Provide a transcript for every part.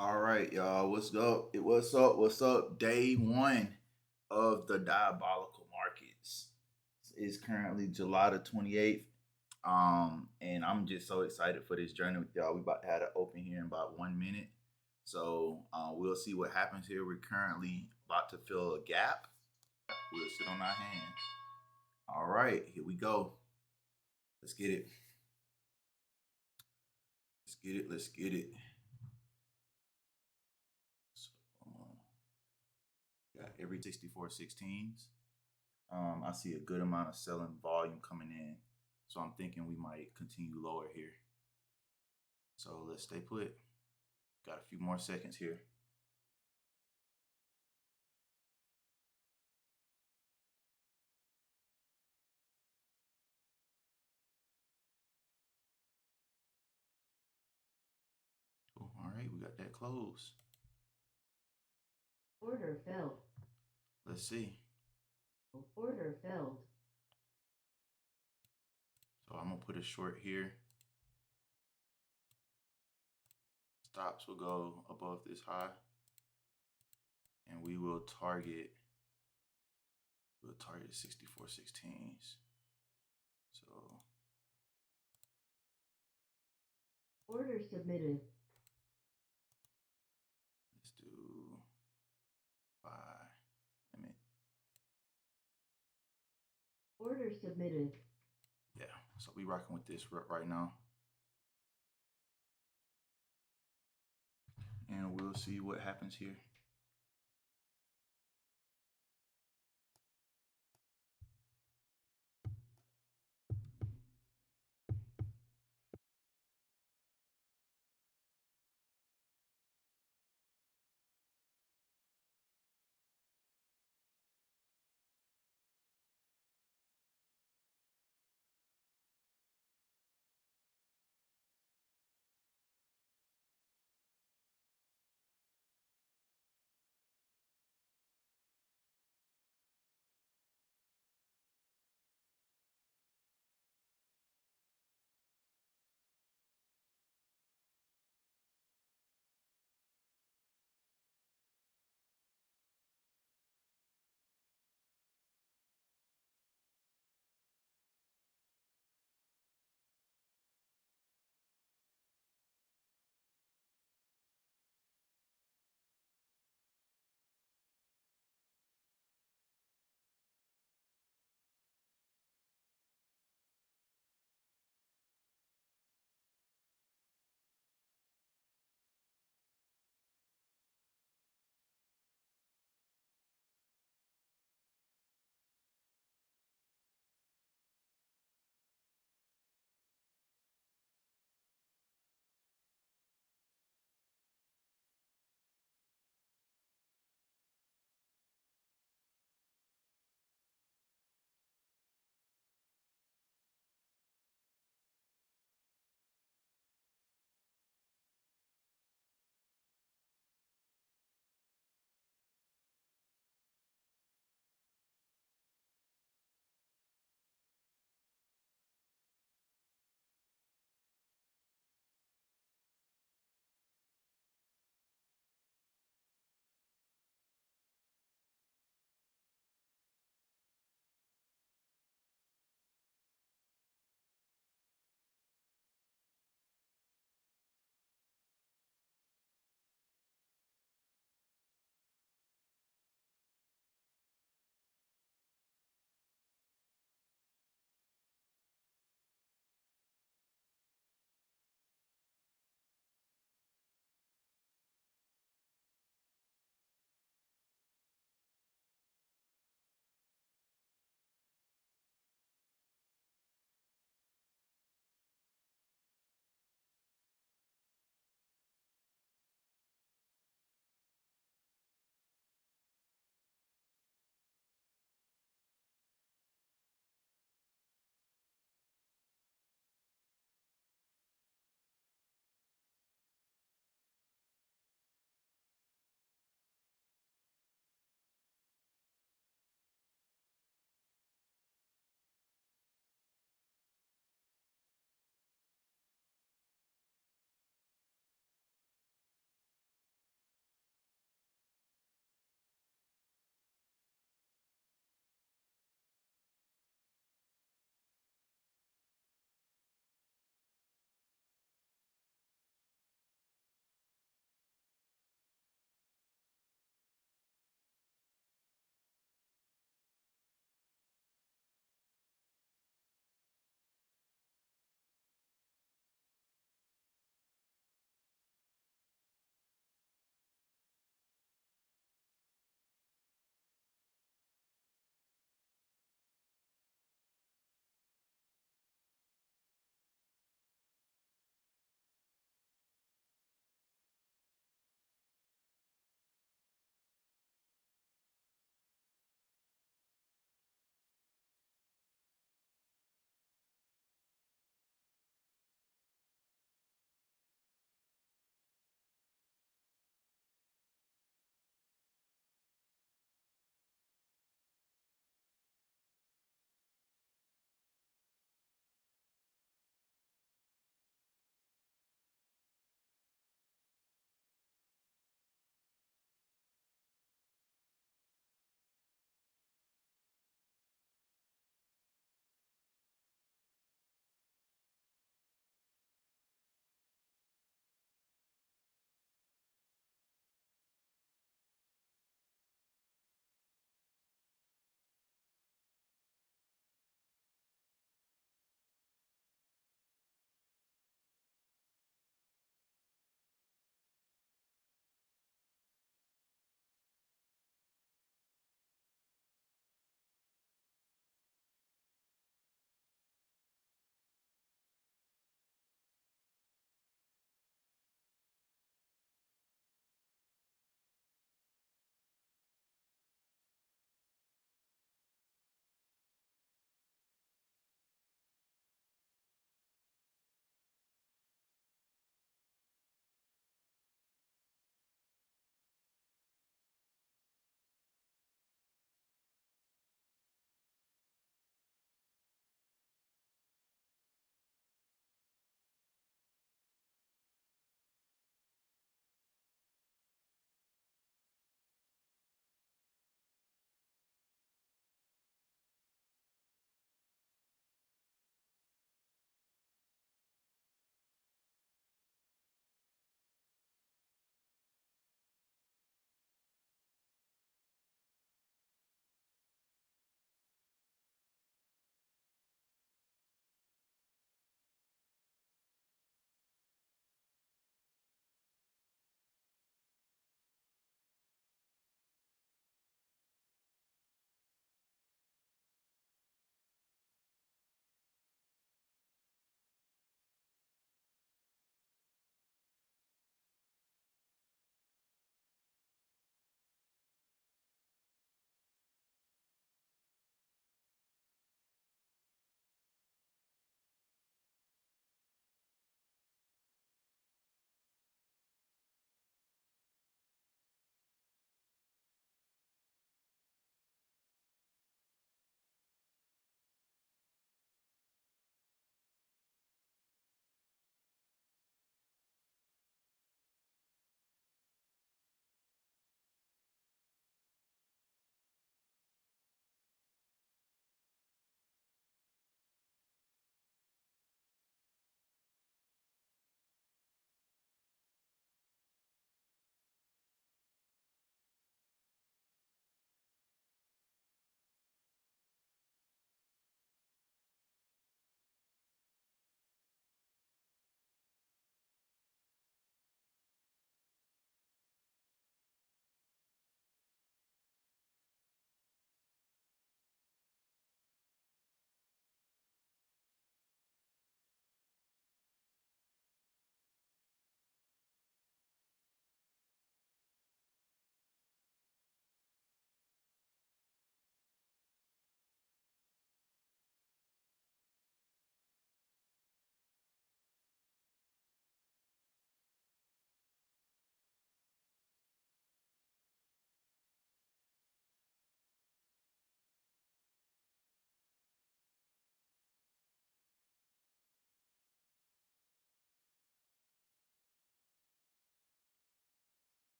All right, y'all. What's up? What's up? What's up? Day one of the Diabolical Markets. It's currently July the 28th. And I'm just so excited for this journey with y'all. We about to have it open here in about 1 minute. So we'll see what happens here. We're currently about to fill a gap. We'll sit on our hands. All right, here we go. Let's get it. Let's get it. Let's get it. So, got every 64 16s. I see a good amount of selling volume coming in. So I'm thinking we might continue lower here. So let's stay put. Got a few more seconds here. Cool. All right, we got that close. Order filled. Let's see. Order filled. So I'm gonna put a short here. Stops will go above this high. And we'll target 64 16s. So Order submitted. let's do buy limit. Order submitted. Yeah, so we rocking with this right now. And we'll see what happens here.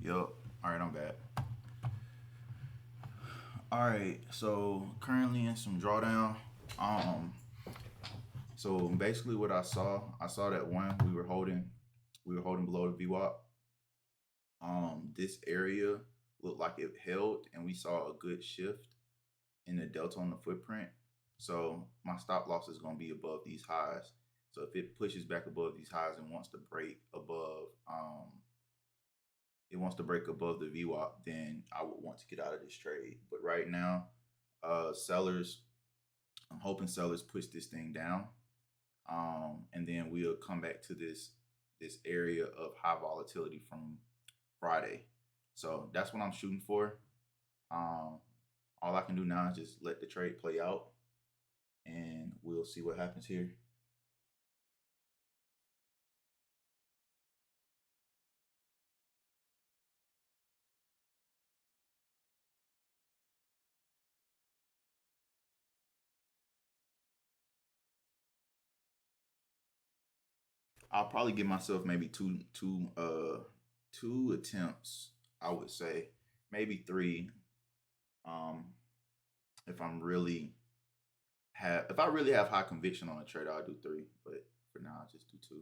Yup. All right, I'm back. All right, so currently in some drawdown. Um, so basically, what I saw that one we were holding below the VWAP. This area looked like it held, and we saw a good shift in the delta on the footprint. So my stop loss is going to be above these highs. So if it pushes back above these highs and wants to break above, it wants to break above the VWAP, then I would want to get out of this trade. But right now, sellers, I'm hoping sellers push this thing down, and then we'll come back to this area of high volatility from Friday. So that's what I'm shooting for. Um, all I can do now is just let the trade play out, and we'll see what happens here. I'll probably give myself maybe two attempts. I would say maybe three. Um, if I'm really if I really have high conviction on a trade, I'll do three. But for now, I'll just do two.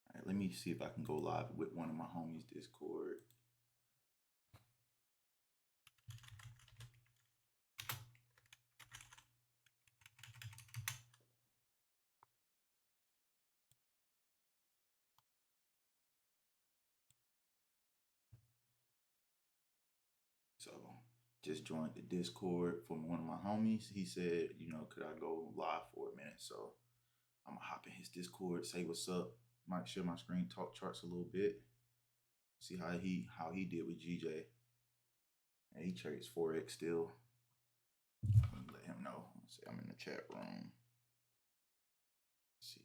All right, let me see if I can go live with one of my homies' Discord. So just joined the Discord from one of my homies. He said, could I go live for a minute? So I'm gonna hop in his Discord, say what's up. Might share my screen, talk charts a little bit, see how he did with GJ. And he trades forex still. Let him know. Let's see, I'm in the chat room. Let's see.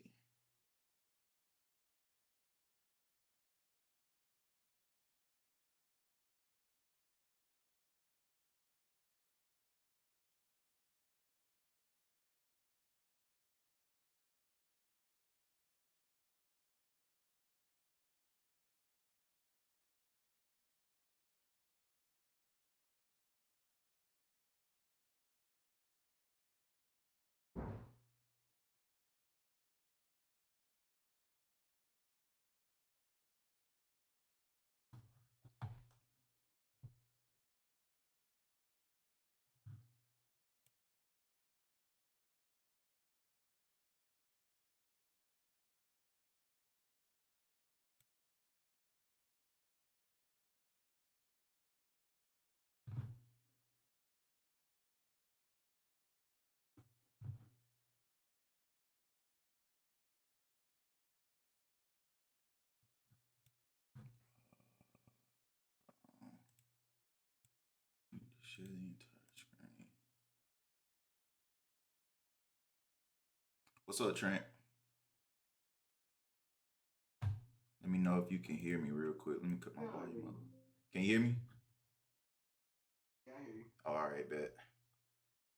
Share the entire screen. What's up, Trent? Let me know if you can hear me real quick. Let me cut my volume up. Can you hear me? Oh, all right, bet.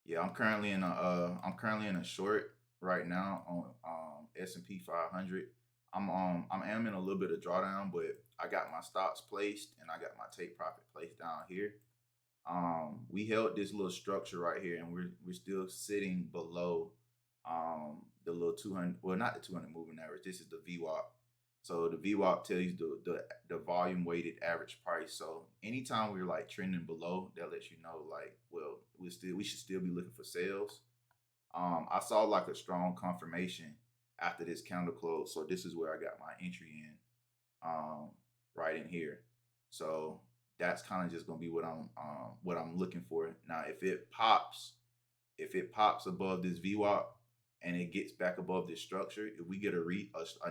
Yeah, I'm currently in a short right now on S&P 500. I am in a little bit of drawdown, but I got my stops placed and I got my take profit placed down here. We held this little structure right here, and we're still sitting below the little 200. Well, not the 200 moving average. This is the VWAP. So the VWAP tells you the volume weighted average price. So anytime we're like trending below, that lets you know like, well, we should still be looking for sales. I saw like a strong confirmation after this candle close. So this is where I got my entry in, right in here. So that's kind of just gonna be what I'm looking for. Now, if it pops above this VWAP and it gets back above this structure, if we get a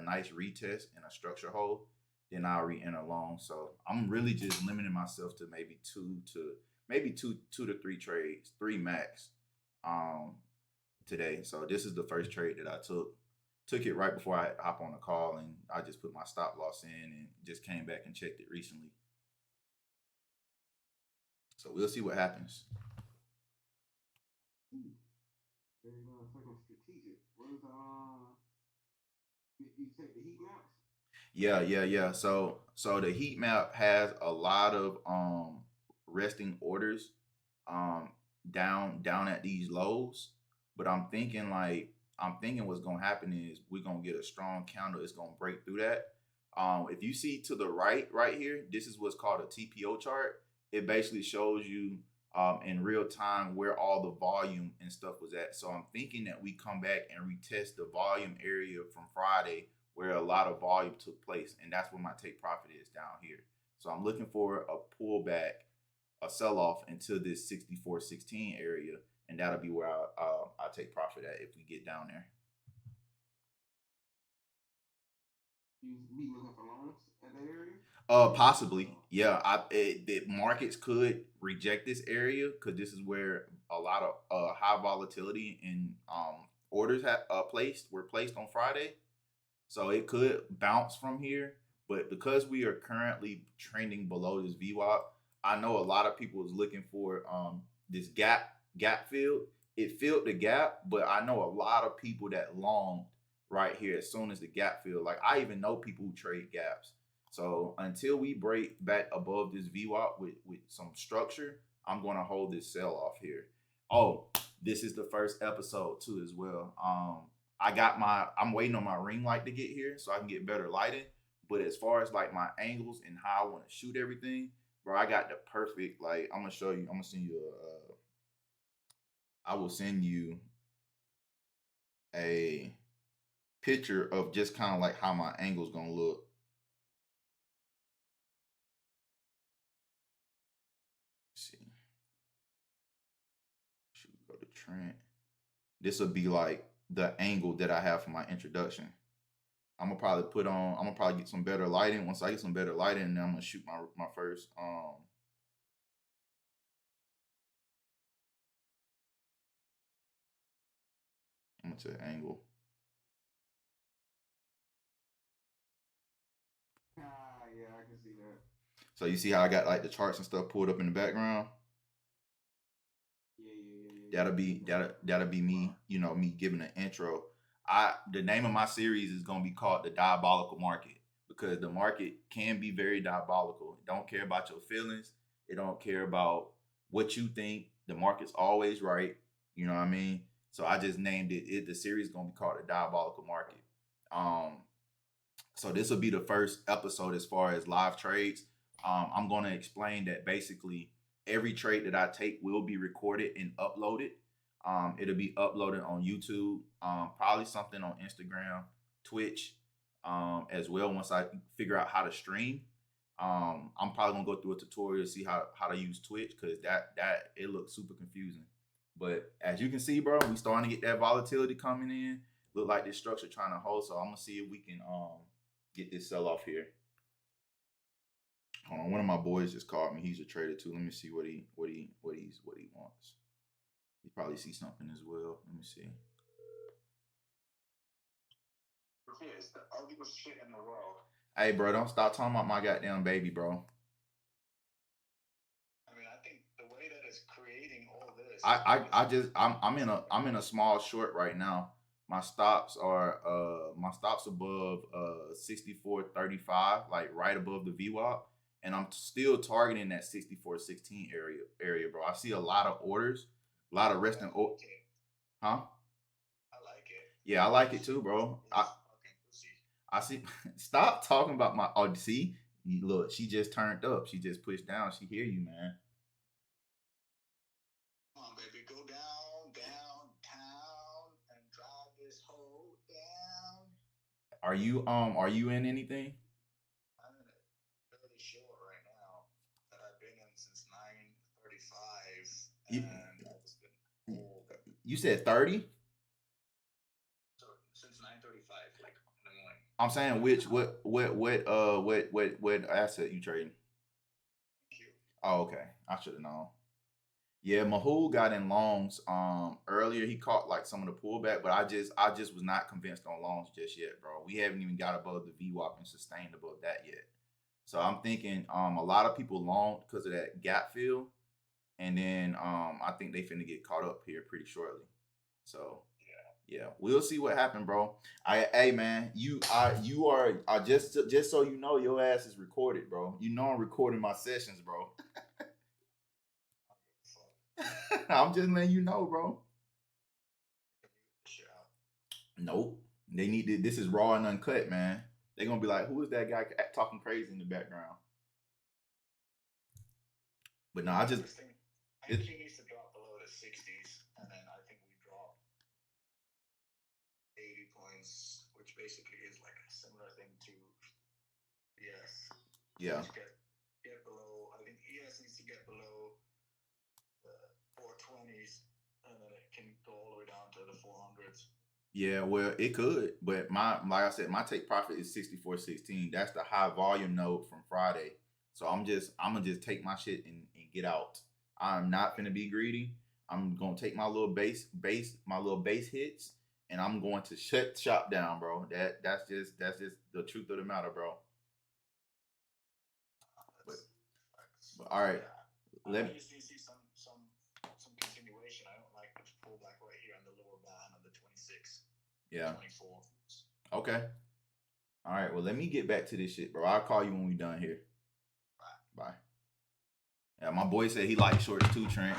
nice retest and a structure hold, then I'll re-enter long. So I'm really just limiting myself to maybe two to three trades, three max, um, today. So this is the first trade that I took. Took it right before I hop on the call, and I just put my stop loss in and just came back and checked it recently. So we'll see what happens. Very fucking strategic. What is you take the heat maps? Yeah. So the heat map has a lot of resting orders um down at these lows, but I'm thinking what's gonna happen is we're gonna get a strong counter. It's gonna break through that. If you see to the right here, this is what's called a TPO chart. It basically shows you in real time where all the volume and stuff was at. So I'm thinking that we come back and retest the volume area from Friday where a lot of volume took place, and that's where my take profit is down here. So I'm looking for a pullback, a sell off into this 64.16 area, and that'll be where I take profit at if we get down there. You be looking for longs at that area? Possibly, yeah. The markets could reject this area because this is where a lot of high volatility and orders were placed on Friday. So it could bounce from here, but because we are currently trending below this VWAP, I know a lot of people is looking for this gap fill. It filled the gap, but I know a lot of people that longed right here as soon as the gap filled. Like I even know people who trade gaps. So until we break back above this VWAP with some structure, I'm going to hold this sell off here. Oh, this is the first episode too as well. I'm waiting on my ring light to get here so I can get better lighting. But as far as like my angles and how I want to shoot everything, bro, I got the perfect. Like I'm gonna show you. I'm gonna send you a. I will send you a picture of just kind of like how my angle's gonna look. Let's see, should we go to Trent? This will be like the angle that I have for my introduction. I'm gonna probably get some better lighting. Once I get some better lighting, then I'm gonna shoot my first I'm gonna tell angle. Ah, yeah, I can see that. So you see how I got like the charts and stuff pulled up in the background? That'll be me, me giving an intro. The name of my series is gonna be called the Diabolical Market because the market can be very diabolical. It don't care about your feelings. It don't care about what you think. The market's always right. You know what I mean? So I just named the series is gonna be called the Diabolical Market. Um, so this will be the first episode as far as live trades. I'm going to explain that basically every trade that I take will be recorded and uploaded. It'll be uploaded on YouTube, probably something on Instagram, Twitch, as well. Once I figure out how to stream, I'm probably gonna go through a tutorial to see how to use Twitch because that it looks super confusing. But as you can see, bro, we starting to get that volatility coming in. Look like this structure trying to hold. So I'm gonna see if we can get this sell off here. Hold on, one of my boys just called me. He's a trader too. Let me see what he wants. He probably see something as well. Let me see. Is the ugliest shit in the world. Hey, bro, don't stop talking about my goddamn baby, bro. I mean, I think the way that it's creating all this. I just I'm in a small short right now. My stops above 64.35, like right above the VWAP, and I'm still targeting that 64.16 area, bro. I see a lot of orders, a lot of resting. Huh? I like it. Yeah, I like it too, bro. I see. Stop talking about my. Oh, see, look, she just turned up. She just pushed down. She hear you, man. Come on, baby, go downtown, and drive this hoe down. Are you in anything? I'm in a fairly short right now that I've been in since 9:35, and I've just been old. You said 30? So since 9:35, like in the morning. I'm saying which what asset you trading? Q. Oh, okay. I should have known. Yeah, Mahul got in longs earlier. He caught like some of the pullback, but I just was not convinced on longs just yet, bro. We haven't even got above the VWAP and sustained above that yet. So I'm thinking a lot of people long because of that gap fill. and then I think they finna get caught up here pretty shortly. So yeah, we'll see what happened, bro. Hey man, you are I just so you know, your ass is recorded, bro. You know I'm recording my sessions, bro. I'm just letting you know, bro. Nope. They need to. This is raw and uncut, man. They're gonna be like, "Who is that guy talking crazy in the background?" But no, I just. I think he needs to drop below the 60s, and then I think we drop 80 points, which basically is like a similar thing to ES. Yeah. Get below. I think ES needs to get below the 420s, and then it can go all the way down to the 400s. Yeah, well, it could, but like I said, my take profit is 64.16. That's the high volume node from Friday. So I'm gonna just take my shit and get out. I'm not gonna be greedy. I'm gonna take my little my little base hits, and I'm going to shut shop down, bro. That's just the truth of the matter, bro. But all right, I just need to see some continuation. I don't like the pullback right here on the lower band on the 26. Yeah. 24. Okay. All right. Well, let me get back to this shit, bro. I'll call you when we done here. Bye. Yeah, my boy said he likes shorts too, Trent.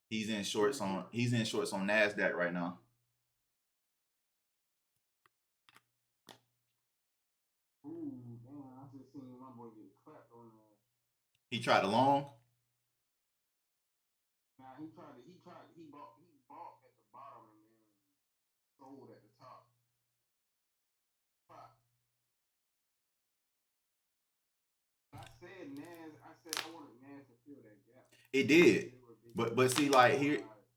He's in shorts on NASDAQ right now. Ooh, damn! I just seen my boy get clapped on that. He tried to long. Nah, he bought at the bottom and then sold at the top. I said I wanted Nas to fill that gap. It did, but see, like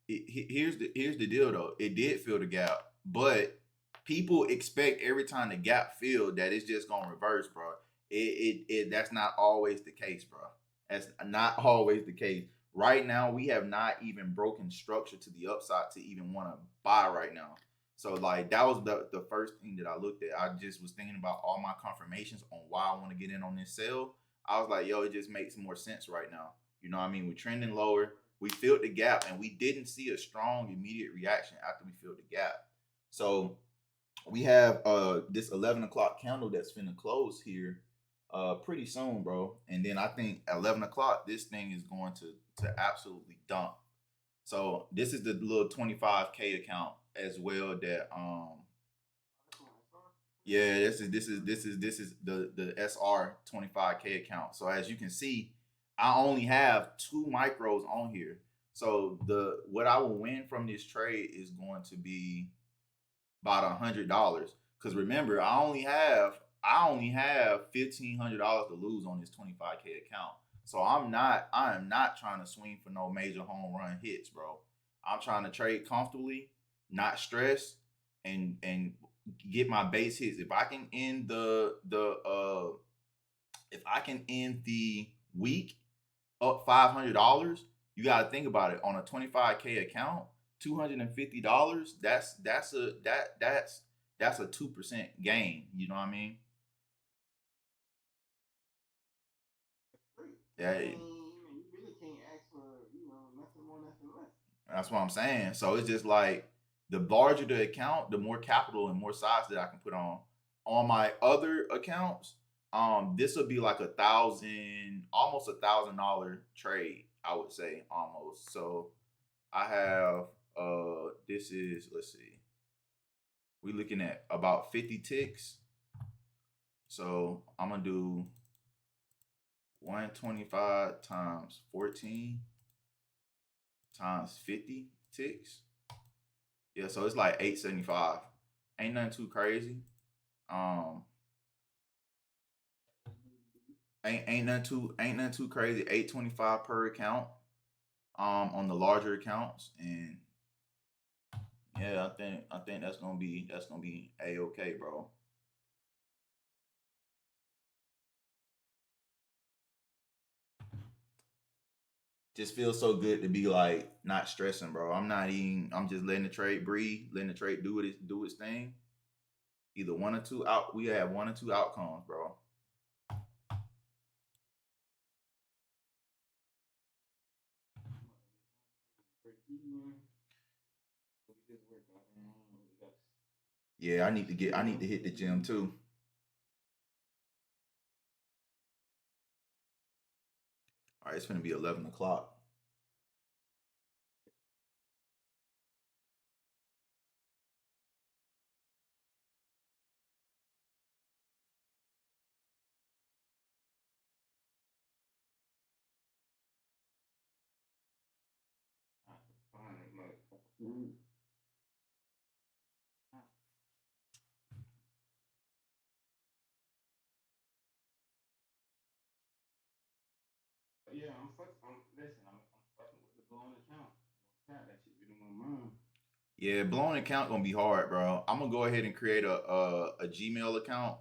here's the deal though. It did fill the gap, but people expect every time the gap filled that it's just gonna reverse, bro. That's not always the case, bro. That's not always the case. Right now, we have not even broken structure to the upside to even want to buy right now. So like that was the first thing that I looked at. I just was thinking about all my confirmations on why I want to get in on this sale. I was like, yo, it just makes more sense right now. You know what I mean? We're trending lower. We filled the gap and we didn't see a strong immediate reaction after we filled the gap. So we have this 11 o'clock candle that's finna close here pretty soon, bro. And then I think 11 o'clock, this thing is going to absolutely dump. So this is the little 25K account as well that yeah, this is the SR 25K account. So as you can see, I only have 2 micros on here. So the what I will win from this trade is going to be about $100. Because remember, I only have $1,500 to lose on this 25K account. So I am not trying to swing for no major home run hits, bro. I'm trying to trade comfortably, not stress, and get my base hits. If I can end the week up $500, you got to think about it on a 25K account. $250. That's a 2% gain. You know what I mean? Yeah. You really can't ask for nothing more, nothing less. That's what I'm saying. So it's just like the larger the account, the more capital and more size that I can put on. On my other accounts, this would be like almost $1,000 trade, I would say almost. So I have this is, let's see, we're looking at about 50 ticks. So I'm gonna do 125 times 14 times 50 ticks. Yeah, so it's like 875. Ain't nothing too crazy. Ain't nothing too crazy. 825 per account. On the larger accounts, and yeah, I think that's gonna be a-okay, bro. Just feels so good to be like not stressing, bro. I'm just letting the trade breathe, letting the trade do its thing. Either one or two out. We have one or two outcomes, bro. Yeah, I need to hit the gym too. All right, it's gonna be 11 o'clock. Yeah, I'm fucking with the blown account. That shit been on my mind. Yeah, blowing account gonna be hard, bro. I'm gonna go ahead and create a Gmail account.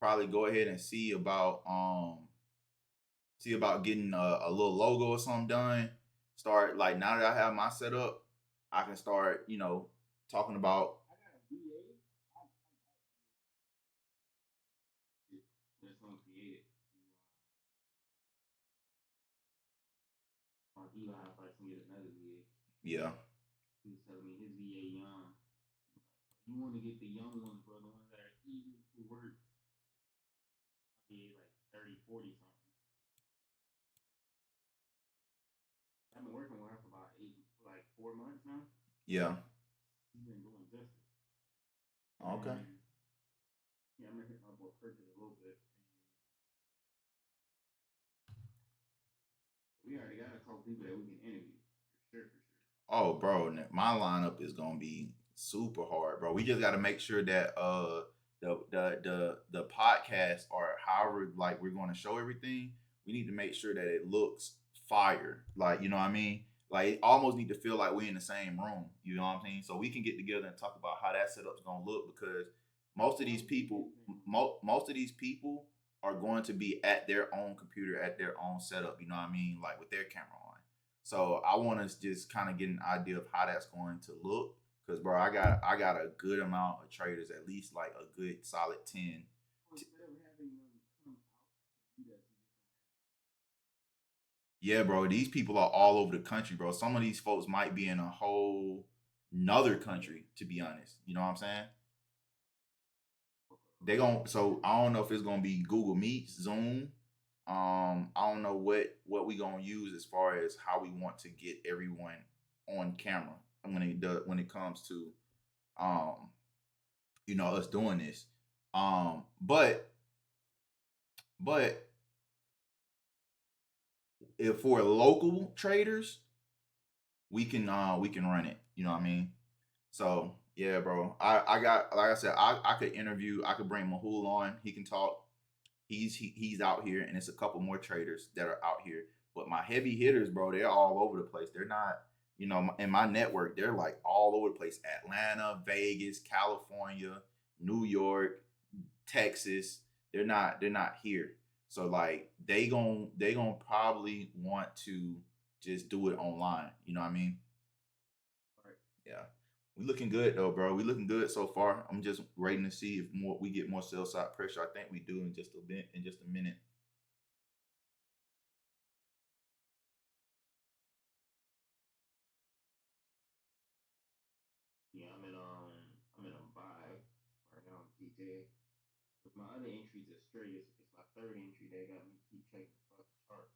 Probably go ahead and see about getting a little logo or something done. Start like now that I have my setup, I can start talking about. I got a VA. That's gonna create it. Eli probably can get another VA. Yeah. He was telling me his VA young. You want to get the young ones, bro, the ones that are easy to work. VA like 30, 40 something. I've been working with her for about 4 months now. Yeah. She's been doing justice. Okay. Yeah, I'm gonna hit my boy Purchase a little bit. We already got a couple people that we can interview for sure, for sure. Oh, bro, my lineup is gonna be super hard, bro. We just got to make sure that the podcast or however like we're going to show everything, we need to make sure that it looks fire. Like you know what I mean? Like it almost need to feel like we're in the same room. You know what I'm saying? So we can get together and talk about how that setup's gonna look because most of these people are going to be at their own computer at their own setup. You know what I mean? Like with their camera on. So I want to just kind of get an idea of how that's going to look. Cause bro, I got a good amount of traders, at least like a good solid 10. Yeah, bro, these people are all over the country, bro. Some of these folks might be in a whole another country, to be honest. You know what I'm saying? They gon' so I don't know if it's gonna be Google Meet, Zoom. I don't know what we gonna use as far as how we want to get everyone on camera when it comes to um us doing this. But but if for local traders, we can run it. You know what I mean? So yeah, bro. I got like I said, I could interview. I could bring Mahul on. He can talk. He's out here, and it's a couple more traders that are out here. But my heavy hitters, bro, they're all over the place. They're not, in my network. They're like all over the place: Atlanta, Vegas, California, New York, Texas. They're not here. So like they gon' probably want to just do it online. You know what I mean? Right. Yeah. We looking good though, bro. We looking good so far. I'm just waiting to see if more we get more sell side pressure. I think we do in just a bit in just a minute. Yeah, I'm in a buy right now on TJ. But my other entries are straight. It's my third entry that got me keep checking the fucking charts.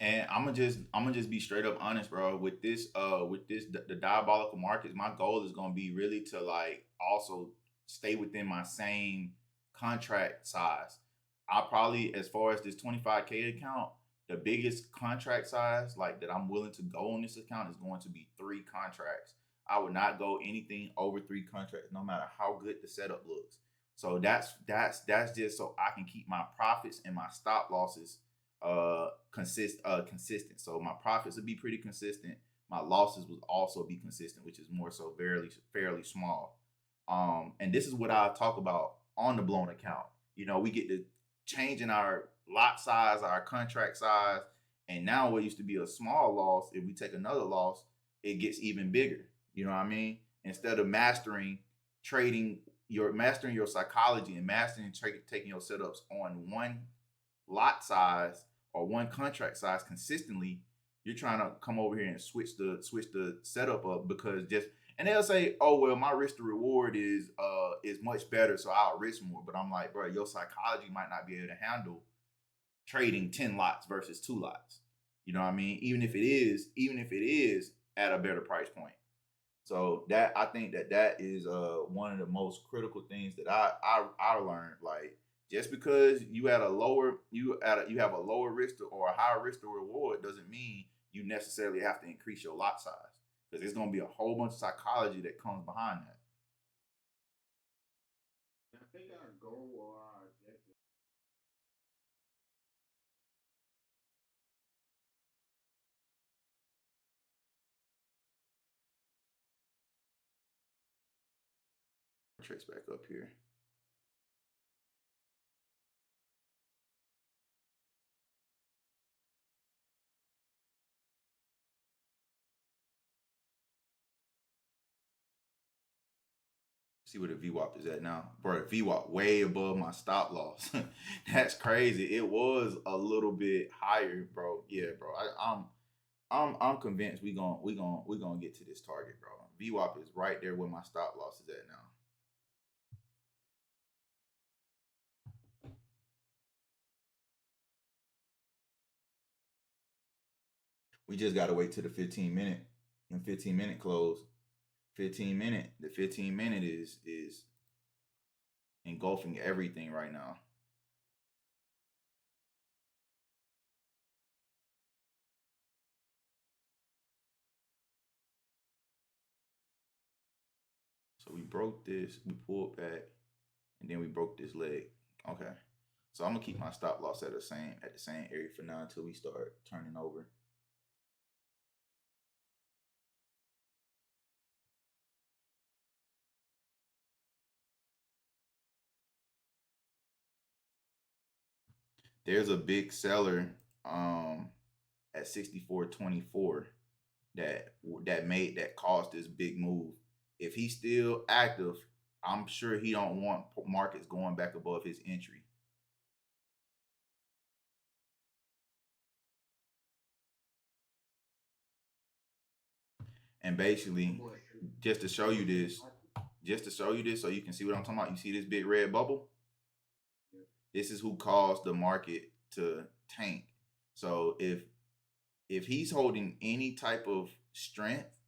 And I'm gonna just be straight up honest, bro. With this the diabolical markets, my goal is gonna be really to like also stay within my same contract size. I probably as far as this 25K account, the biggest contract size like that I'm willing to go on this account is going to be 3 contracts. I would not go anything over 3 contracts, no matter how good the setup looks. So that's just so I can keep my profits and my stop losses consistent. So my profits would be pretty consistent. My losses would also be consistent, which is more so fairly small. And this is what I talk about on the blown account. We get to changing our lot size, our contract size, and now what used to be a small loss, if we take another loss, it gets even bigger. You know what I mean? Instead of mastering your psychology and taking your setups on one lot size or one contract size consistently, You're trying to come over here and switch the setup up because just and they'll say, oh well, my risk to reward is much better, so I'll risk more. But I'm like, bro, your psychology might not be able to handle trading 10 lots versus 2 lots. You know what I mean? Even if it is at a better price point. So that I think that is one of the most critical things that I learned. Like just because you have a lower risk or a higher risk to reward doesn't mean you necessarily have to increase your lot size because there's gonna be a whole bunch of psychology that comes behind that. I think our goal or our objective. Trace back up here. See where the VWAP is at now, bro. VWAP way above my stop loss. That's crazy. It was a little bit higher, bro. Yeah, bro. I'm convinced we gonna get to this target, bro. VWAP is right there where my stop loss is at now. We just gotta wait to the 15 minute and 15 minute close. 15 minute. The 15 minute is engulfing everything right now. So we broke this, we pulled back, and then we broke this leg. Okay. So I'm gonna keep my stop loss at the same area for now until we start turning over. There's a big seller um at 64.24 that caused this big move. If he's still active, I'm sure he don't want markets going back above his entry. And basically, just to show you this, so you can see what I'm talking about. You see this big red bubble? This is who caused the market to tank. So if he's holding any type of strength,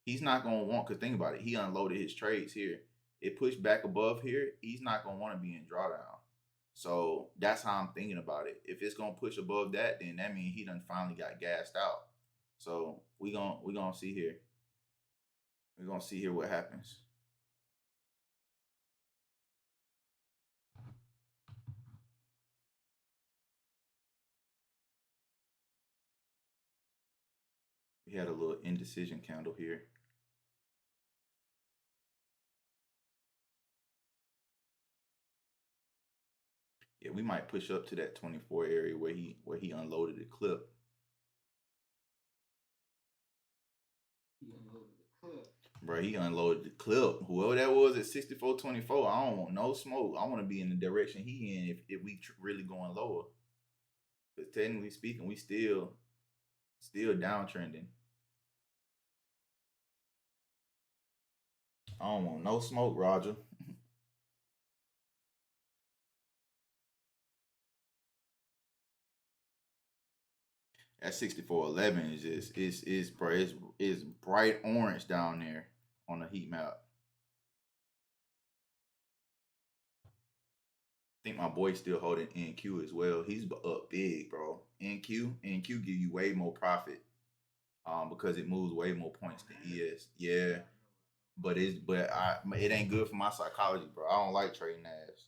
he's not gonna want. Cause think about it, he unloaded his trades here. It pushed back above here. He's not gonna want to be in drawdown. So that's how I'm thinking about it. If it's gonna push above that, then that means he done finally got gassed out. So we gonna see here. We're gonna see here what happens. We had a little indecision candle here. Yeah, we might push up to that 24 area where he unloaded the clip. He unloaded the clip. Bro, he unloaded the clip. Whoever that was at 64.24, I don't want no smoke. I want to be in the direction he in if we really going lower. Because technically speaking, we still downtrending. I don't want no smoke, Roger. That 6411 is just is bro, it's bright orange down there on the heat map. I think my boy's still holding NQ as well. He's up big, bro. NQ give you way more profit, because it moves way more points than ES. Yeah, but it ain't good for my psychology, bro. I don't like trading ass.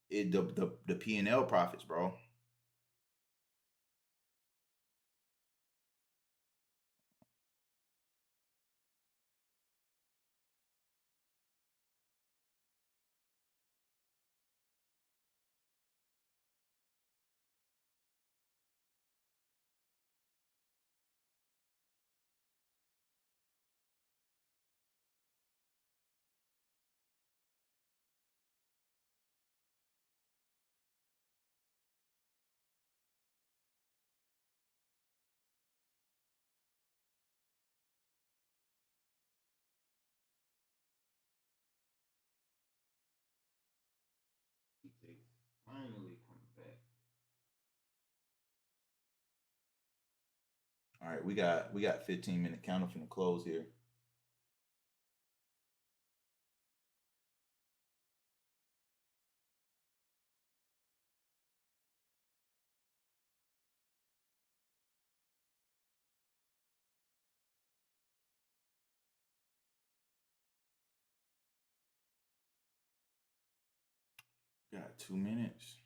It the P&L profits, bro. finally coming back. All right, we got 15-minute counter from the close here. Got 2 minutes.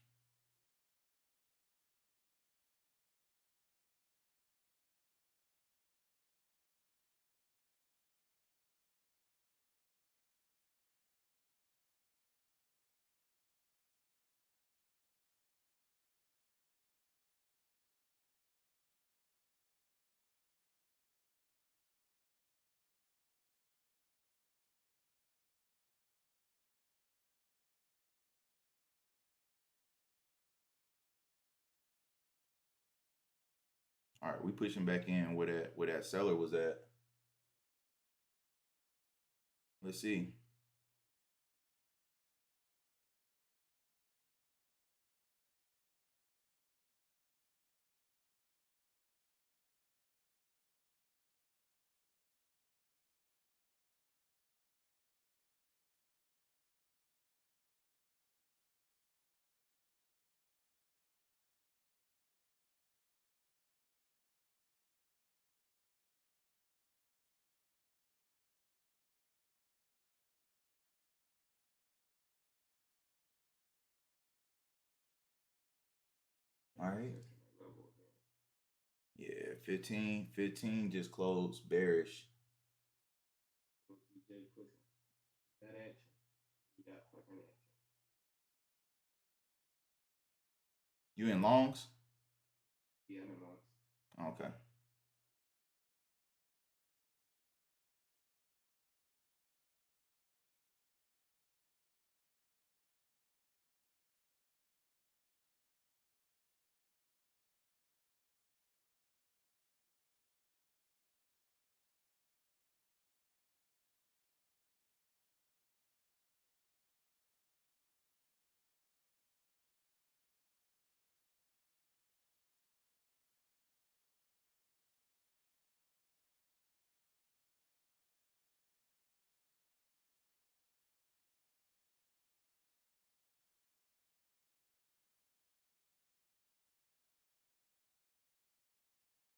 All right, we pushing back in where that seller was at. Let's see. All right. Yeah, 15 just closed bearish. DJ pushing that action. You got fucking action. You in longs? Yeah, I'm in longs. Okay.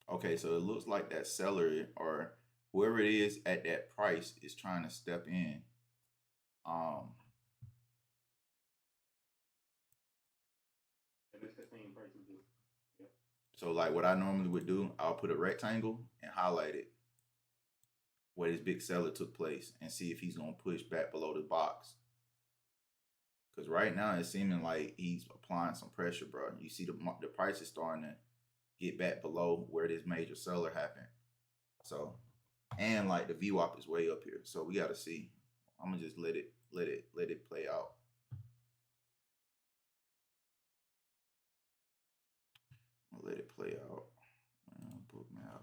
Okay, so it looks like that seller or whoever it is at that price is trying to step in. Um, If it's the same price as this. Yep. so like what I normally would do, I'll put a rectangle and highlight it where this big seller took place and see if he's gonna push back below the box. Because right now it's seeming like he's applying some pressure, bro. You see the price is starting to get back below where this major seller happened. So, and like the VWAP is way up here, so we got to see. I'm gonna just let it play out. I'll let it play out. Book map.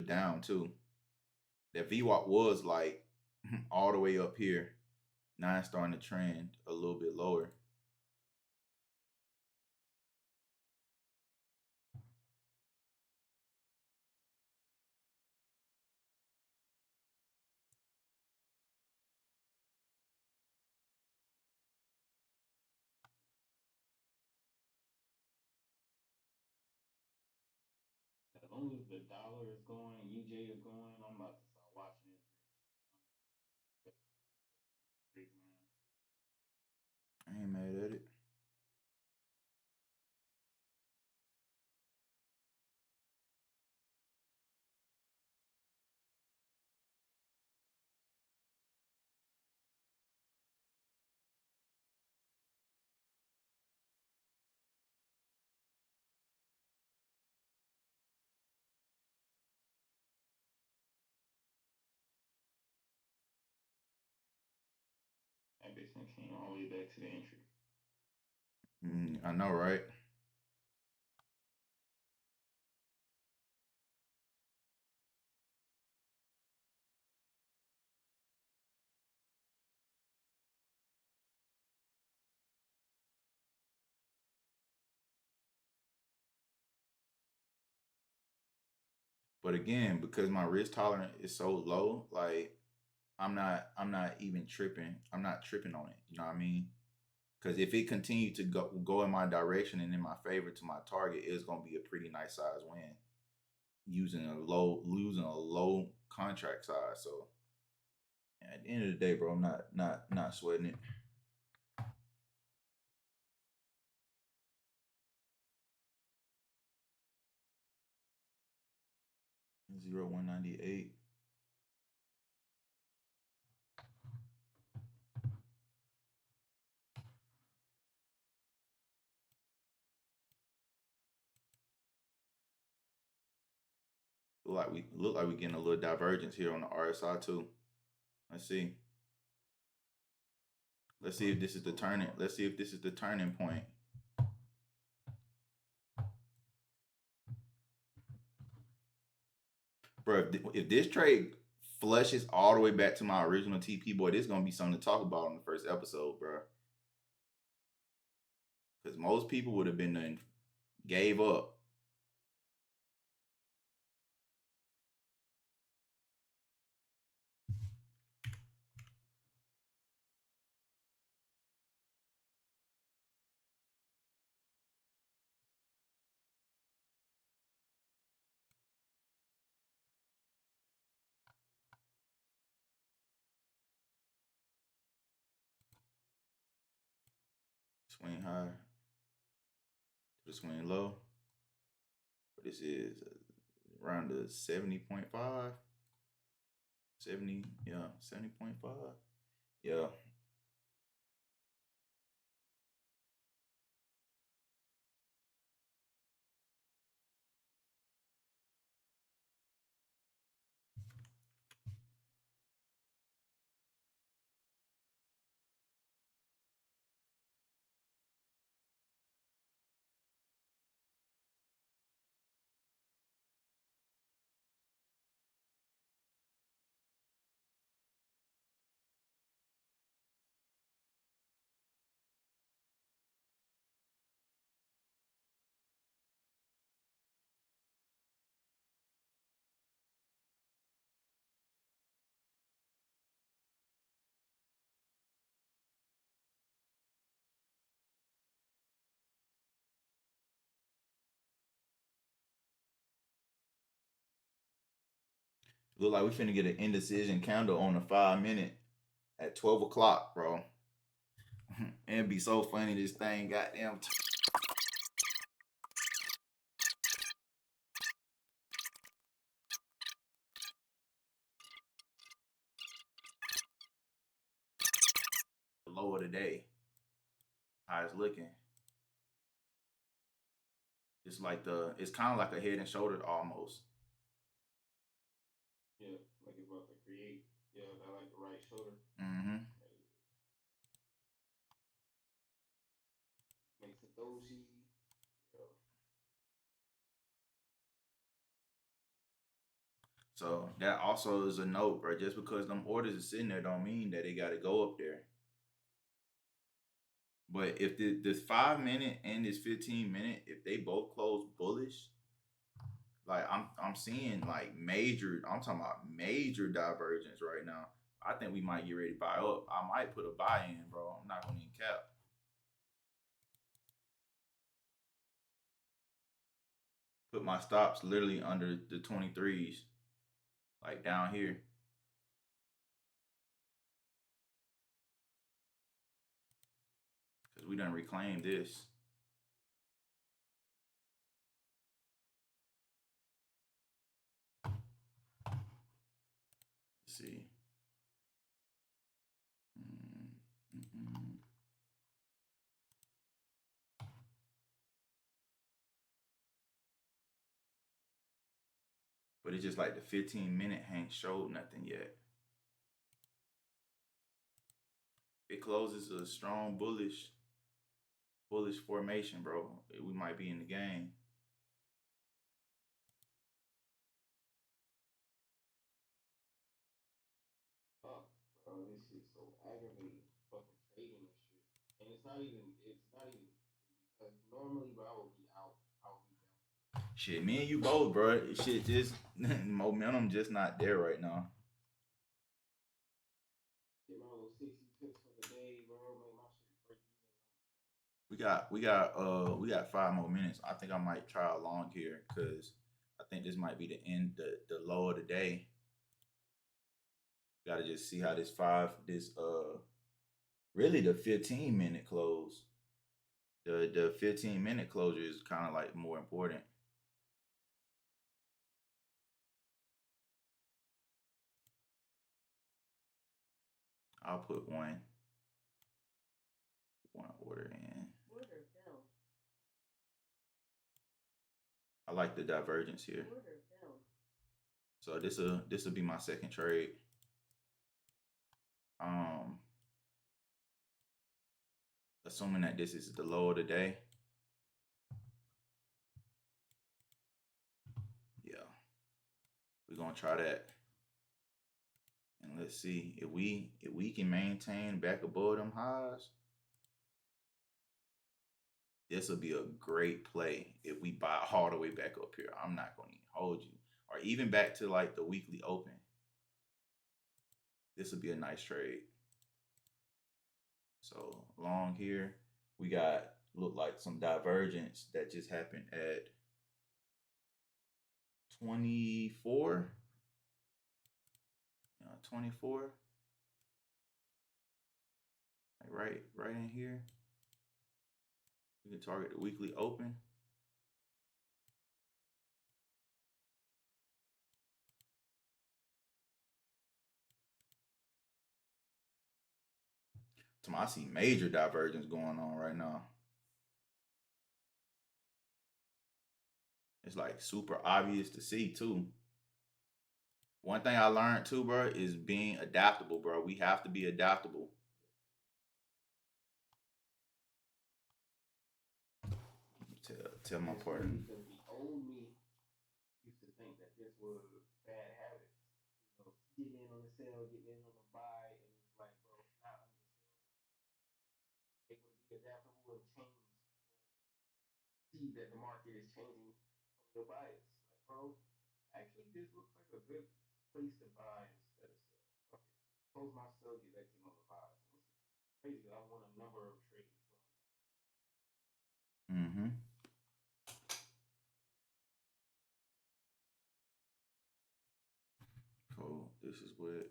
Down too. That VWAP was like all the way up here. Now it's starting to trend a little bit lower. As long as the dollar is going, UJ is going, I'm about to start watching this bitch. I ain't mad at it. That bitch came all the way back to the entry. I know, right? But again, because my risk tolerance is so low, like I'm not even tripping. I'm not tripping on it. You know what I mean? Because if it continued to go in my direction and in my favor to my target, it's gonna be a pretty nice size win. Losing a low contract size. So at the end of the day, bro, I'm not sweating it. 0.198. Look like we getting a little divergence here on the RSI too. Let's see. Let's see if this is the turning. Let's see if this is the turning point. Bro, if this trade flushes all the way back to my original TP, boy, this is gonna be something to talk about in the first episode, bro. Because most people would have been done gave up. Swing high to the swing low. But this is around the 70.5. 70, yeah, 70.5. Yeah. Look like we finna get an indecision candle on the 5 minute at 12 o'clock, bro. It'd be so funny this thing goddamn low of the day. How it's looking. It's kind of like a head and shoulder almost. Yeah, like it's about to create. Yeah, I like the right shoulder. Mm-hmm. Makes a doji. Yeah. So that also is a note, bro. Just because them orders are sitting there don't mean that they gotta go up there. But if this 5 minute and this 15 minute, if they both close bullish, like I'm seeing like I'm talking about major divergence right now. I think we might get ready to buy up. I might put a buy in, bro. I'm not gonna even cap. Put my stops literally under the 23s, like down here. Because we done reclaimed this. Let's see. Mm-mm. But it's just like the 15 minute ain't showed nothing yet. It closes a strong bullish. bullish formation, bro. We might be in the game. Fuck, bro, this shit's so aggravating. Fucking trading and shit. And it's not even because normally, bro, I would be down. Shit, me and you both, bro. Shit, just momentum just not there right now. Get my little 60 pips for the day, bro. Make my shit break even. We got 5 more minutes. I think I might try a long here because I think this might be the end, the low of the day. Got to just see how this really the 15-minute close. The 15-minute closure is kind of like more important. I'll put one order in. Order filled. I like the divergence here. Order filled. So this will be my second trade. Um, assuming that this is the low of the day. Yeah, we're gonna try that, and let's see if we can maintain back above them highs. This will be a great play if we buy all the way back up here. I'm not gonna even hold you, or even back to like the weekly open. This will be a nice trade. So long here, we got look like some divergence that just happened at 24. 24. Like right in here. We can target the weekly open. I see major divergence going on right now. It's like super obvious to see too. One thing I learned too, bro, is being adaptable, bro. We have to be adaptable. Tell my It's partner. crazy because the old me used to think that this was bad habits. Getting in on the sell, getting in on the buy, and it's like, bro, not understanding. Able to be adaptable and change see that the market is changing from your bias. Like, bro, actually, this looks like a good place to buy instead of sell. Fuck it. Close my sell, get back in on the buys. And this is crazy. I won a number of trades doing that. Mm-hmm. Cool. This is what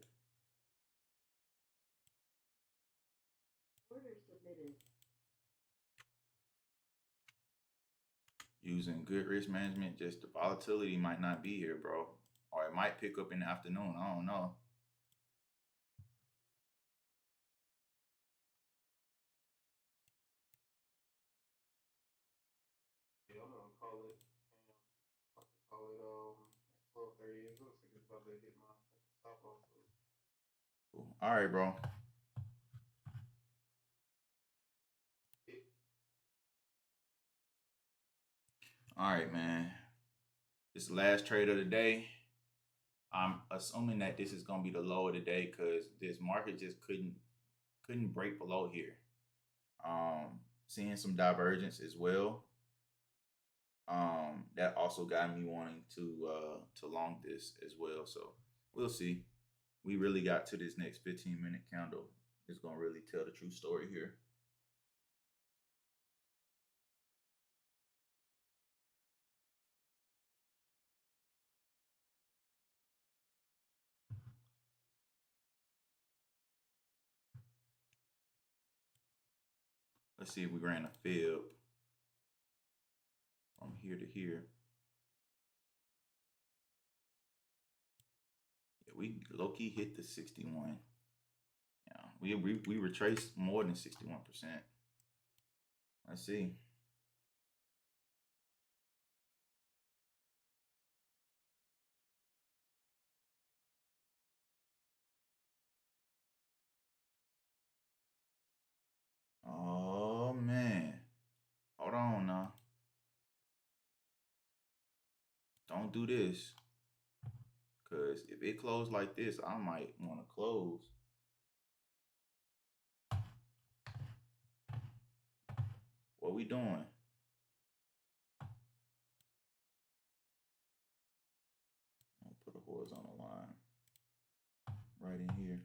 Order submitted. using good risk management. Just the volatility might not be here, bro, or it might pick up in the afternoon. I don't know. Yeah, I'm gonna call it. Damn, about to call it at 12:30. It looks like it's about to hit my stop loss. Cool. All right, bro. All right, man. This is the last trade of the day. I'm assuming that this is gonna be the low of the day because this market just couldn't break below here. Seeing some divergence as well. That also got me wanting to long this as well. So we'll see. We really got to this next 15-minute candle. It's gonna really tell the true story here. Let's see if we ran a fib from here to here. Yeah, we low key hit the 61. Yeah, we retraced more than 61%. Let's see. Oh man. do this. Because if it closed like this, I might want to close. What we doing? I'll put a horizontal line right in here.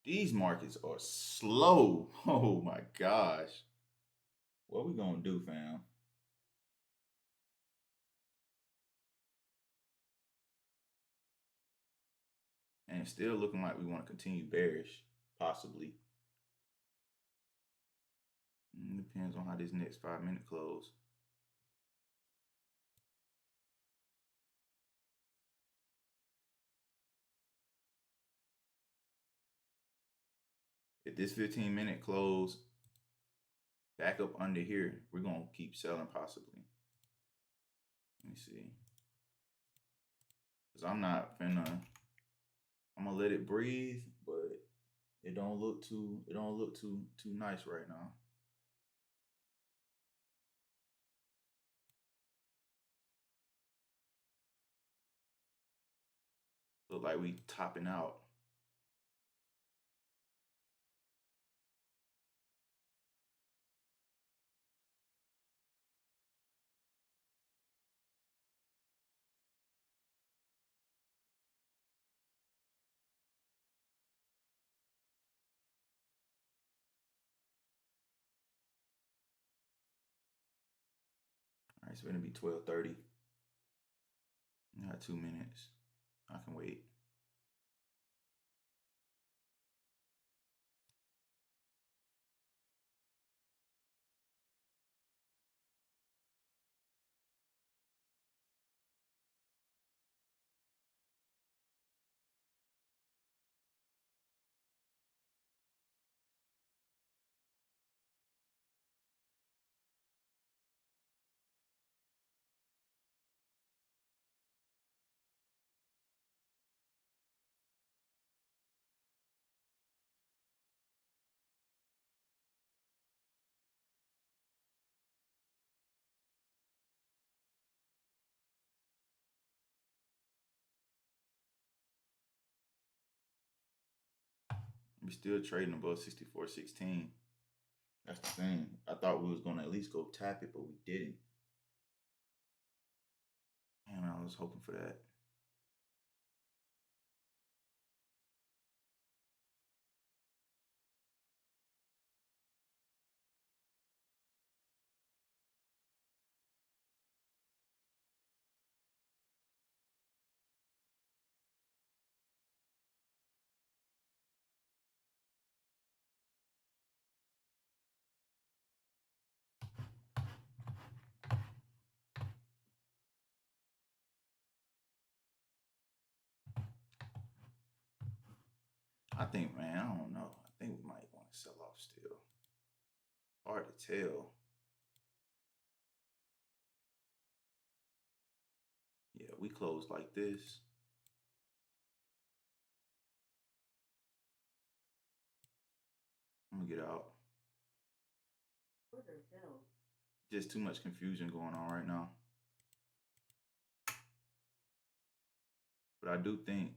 These markets are slow. Oh my gosh. What we gonna do, fam? And it's still looking like we want to continue bearish, possibly. Depends on how this next 5 minute close. If this 15-minute close back up under here, we're gonna keep selling possibly. Let me see. Cause I'm gonna let it breathe, but it don't look too nice right now. Look like we topping out. All right, it's gonna be 12:30. I got 2 minutes. I can wait. We still trading above 64.16. That's the thing. I thought we was gonna at least go tap it, but we didn't. And I was hoping for that. I think, man, I don't know. I think we might want to sell off still. Hard to tell. Yeah, we closed like this. I'm gonna get out. Order filled. Just too much confusion going on right now. But I do think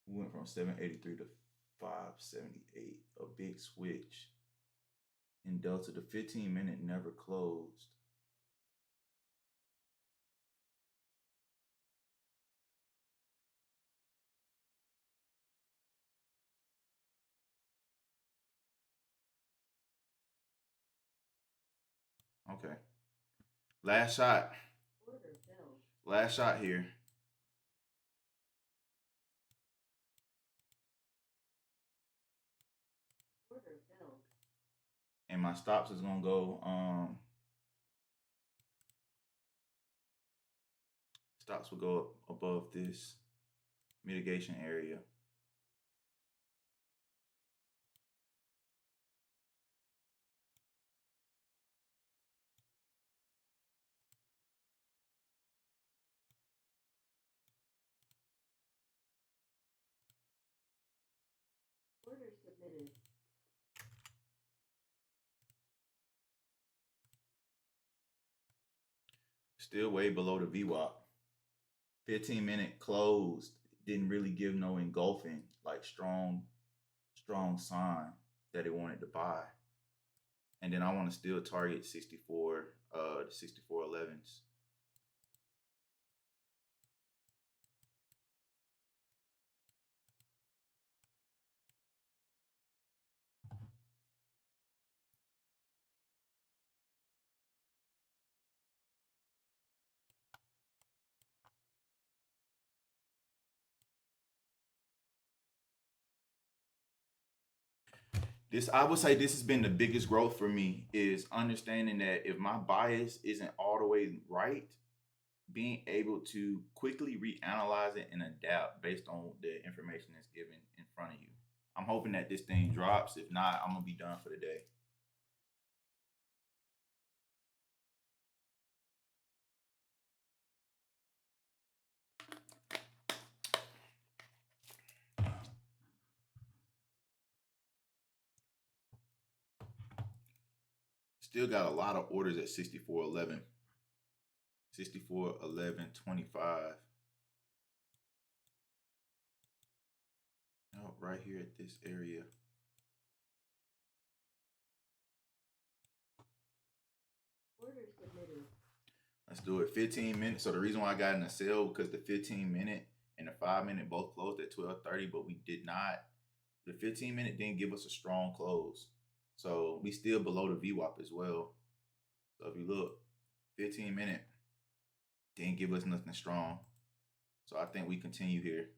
we went from 783 to 578, a big switch. In Delta, the 15-minute never closed. Okay. Last shot. Order filled. Last shot here. Order filled. And my stops is gonna go stops will go up above this mitigation area. Order submitted. Still way below the VWAP. 15-minute closed. Didn't really give no engulfing, like strong sign that it wanted to buy. And then I want to still target 64, the 64.11s. This, I would say, this has been the biggest growth for me, is understanding that if my bias isn't all the way right, being able to quickly reanalyze it and adapt based on the information that's given in front of you. I'm hoping that this thing drops. If not, I'm gonna be done for the day. Still got a lot of orders at 64.11, 64.11.25. Oh, right here at this area. Order submitted. Let's do it. 15 minutes. So the reason why I got in a sale, because the 15-minute and the 5-minute both closed at 12:30, but we did not. The 15-minute didn't give us a strong close. So we still below the VWAP as well. So if you look, 15-minute didn't give us nothing strong. So I think we continue here.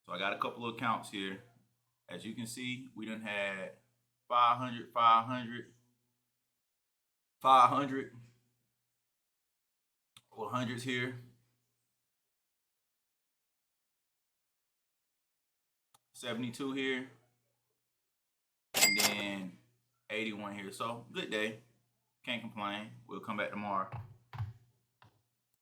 So I got a couple of accounts here. As you can see, we done had 500, 500, 500, or hundreds here. 72 here. And then 81 here. So good day. Can't complain. We'll come back tomorrow.